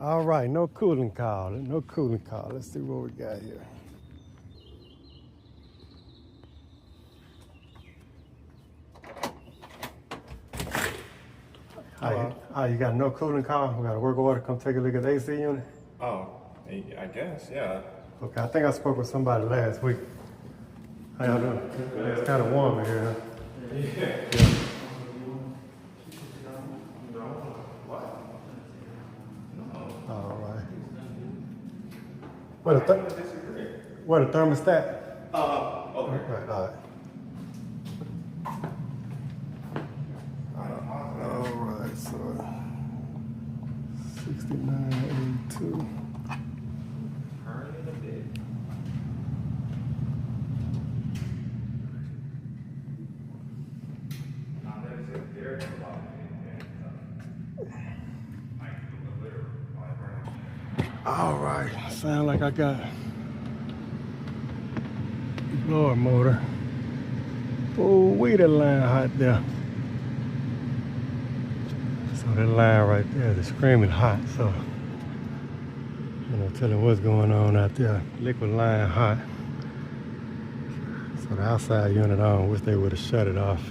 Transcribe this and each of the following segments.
All right, no cooling call. No cooling call. Let's see what we got here. You got no cooling call? We got a work order. Come take a look at the AC unit. Oh, I guess, yeah. Okay, I think I spoke with somebody last week. How y'all doing? It's kind of warm in here, huh? Yeah. All right. What a thermostat? Okay. Right, all right. All right, so 6982. All right, sound like I got blower motor. Oh, wait, that line hot there. So that line right there is screaming hot. So, tell them what's going on out there. Liquid line hot. So the outside unit on, wish they would have shut it off.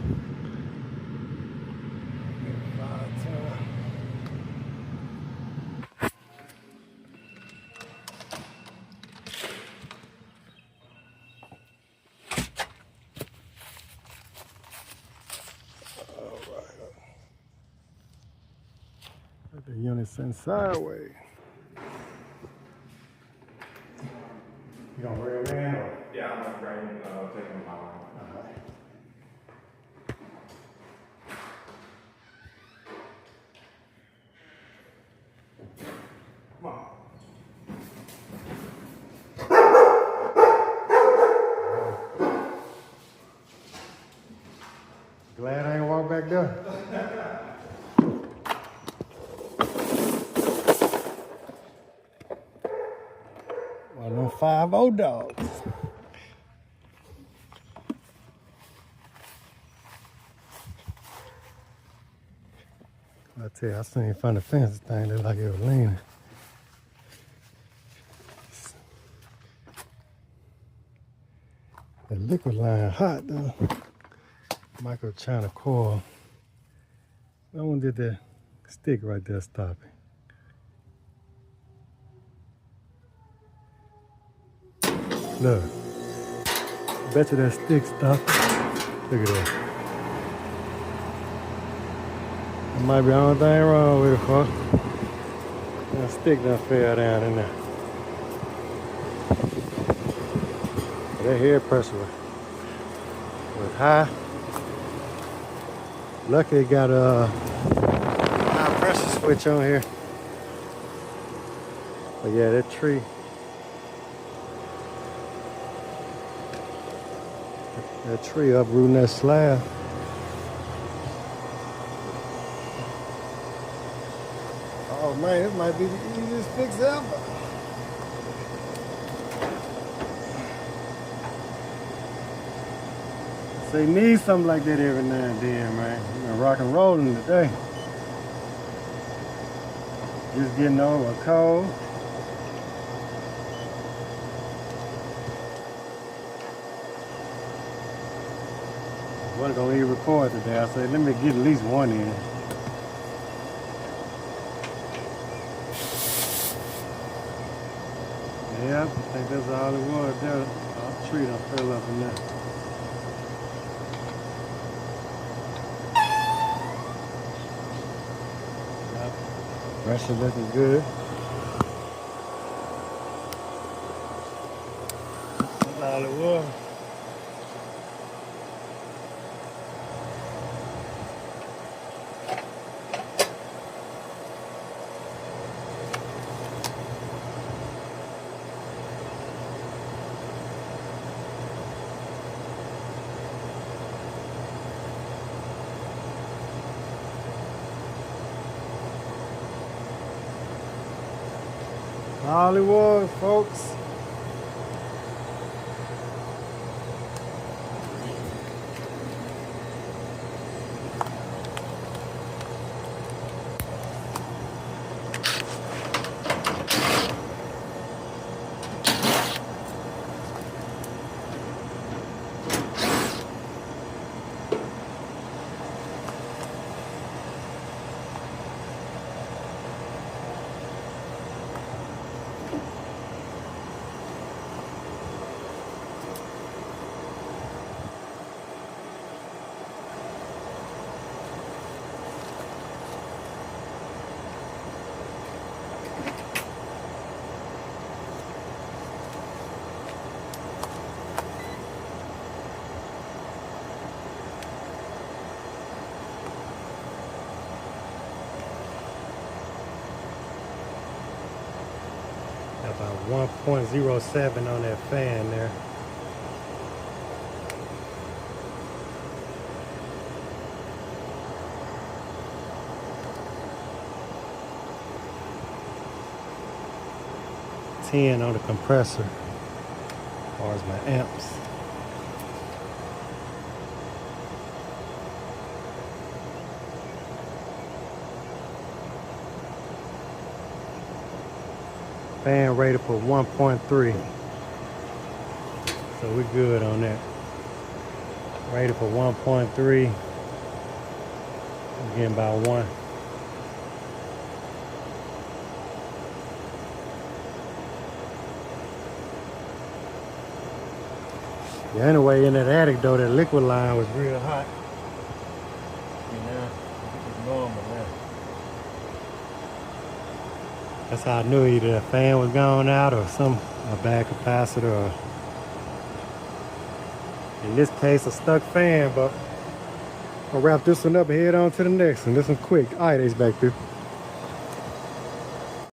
The unit's sitting sideways. You gonna bring them in or? Yeah, I'm gonna bring take them out. Alright. Come on. Glad I ain't walk back there. One of them 5-0 dogs. I tell you, I seen from the fence, this thing looked like it was leaning. The liquid line hot though. Micro China coil. That one did that stick right there stop it. Look, bet you that stick stopped. Look at that. There might be the only thing wrong with it, folks. That stick done fell down in there. But that head pressure was high. Lucky it got a high pressure switch on here. But yeah, that tree. That tree uprooting that slab. Oh man, it might be the easiest fix ever. So you need something like that every now and then, man. You've been rock and rolling today. Just getting over a cold. I wasn't gonna even record today. I said, let me get at least one in. Yeah, I think that's all it was there. Our tree done fell up in there. Yep. Pressure looking good. That's all it was. All it was, folks. About 1.07 on that fan there. $10 on the compressor as far as my amps. Fan rated for 1.3. So we're good on that. Rated for 1.3. We're getting about 1. Yeah, anyway, in that attic though, that liquid line was real hot. You know, it's normal now. That's how I knew either a fan was going out or a bad capacitor, or in this case a stuck fan. But I'll wrap this one up and head on to the next one. This one's quick. All right, HVAC people.